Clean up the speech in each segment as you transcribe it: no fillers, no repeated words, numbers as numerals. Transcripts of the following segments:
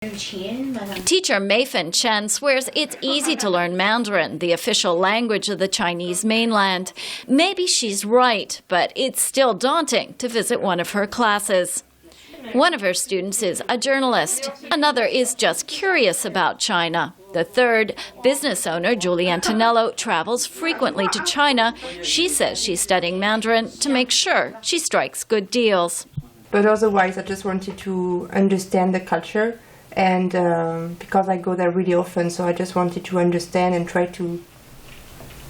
Teacher Meifan Chen swears it's easy to learn Mandarin, the official language of the Chinese mainland. Maybe she's right, but it's still daunting to visit one of her classes. One of her students is a journalist. Another is just curious about China. The third, business owner Julie Antonello, travels frequently to China. She says she's studying Mandarin to make sure she strikes good deals. But otherwise, I just wanted to understand the culture. And because I go there really often, so I just wanted to understand and try to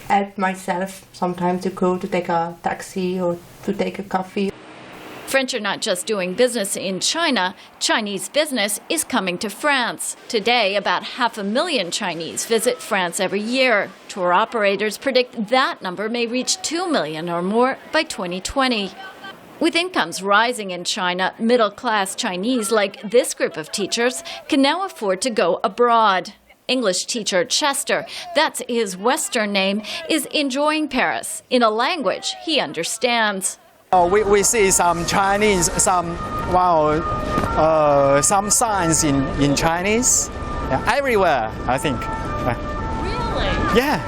help myself sometimes to go to take a taxi or to take a coffee. French are not just doing business in China. Chinese business is coming to France. Today, about 500,000 Chinese visit France every year. Tour operators predict that number may reach 2 million or more by 2020. With incomes rising in China, middle-class Chinese like this group of teachers can now afford to go abroad. English teacher Chester, that's his Western name, is enjoying Paris in a language he understands. We see some Chinese, some signs in Chinese, everywhere, I think. Really? Yeah.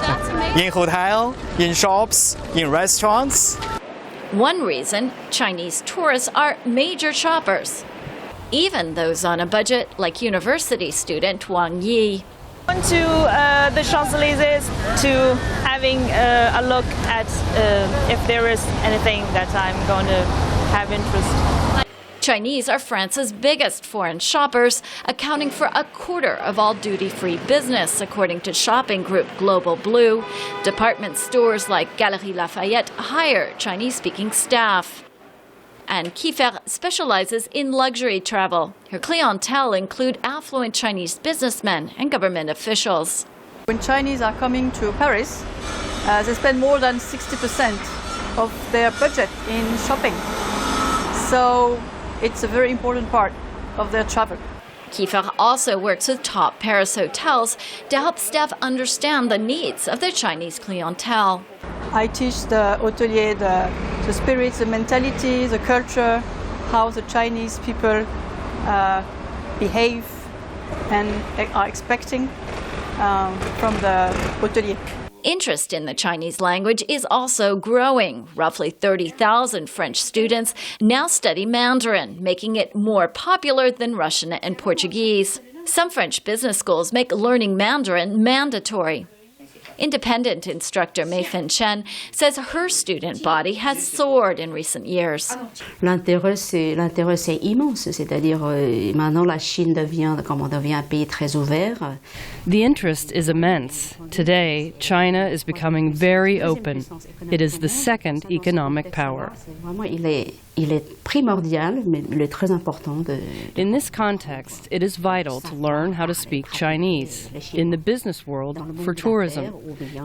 That's amazing. In hotel, in shops, in restaurants. One reason, Chinese tourists are major shoppers, even those on a budget like university student Wang Yi. Went to the Champs-Élysées to having a look at if there is anything that I'm going to have interest. Chinese are France's biggest foreign shoppers, accounting for a quarter of all duty-free business, according to shopping group Global Blue. Department stores like Galeries Lafayette hire Chinese-speaking staff. And Kiefer specializes in luxury travel. Her clientele include affluent Chinese businessmen and government officials. When Chinese are coming to Paris, they spend more than 60% of their budget in shopping. So it's a very important part of their travel. Kiefer also works with top Paris hotels to help staff understand the needs of their Chinese clientele. I teach the hotelier the spirit, the mentality, the culture, how the Chinese people behave and are expecting from the hotelier. Interest in the Chinese language is also growing. Roughly 30,000 French students now study Mandarin, making it more popular than Russian and Portuguese. Some French business schools make learning Mandarin mandatory. Independent instructor Meifan Chen says her student body has soared in recent years. L'intérêt c'est immense, c'est-à-dire maintenant la Chine devient un pays très ouvert. The interest is immense. Today, China is becoming very open. It is the second economic power. Il est primordial, mais il est très important de. In this context, it is vital to learn how to speak Chinese. In the business world, for tourism,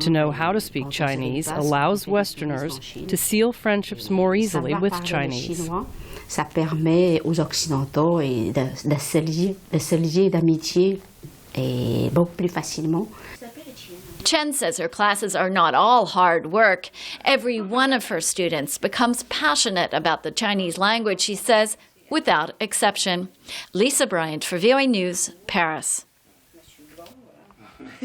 to know how to speak Chinese allows Westerners to seal friendships more easily with Chinese. Ça permet aux Occidentaux de se lier d'amitié beaucoup plus facilement. Chen says her classes are not all hard work. Every one of her students becomes passionate about the Chinese language, she says, without exception. Lisa Bryant for VOA News, Paris.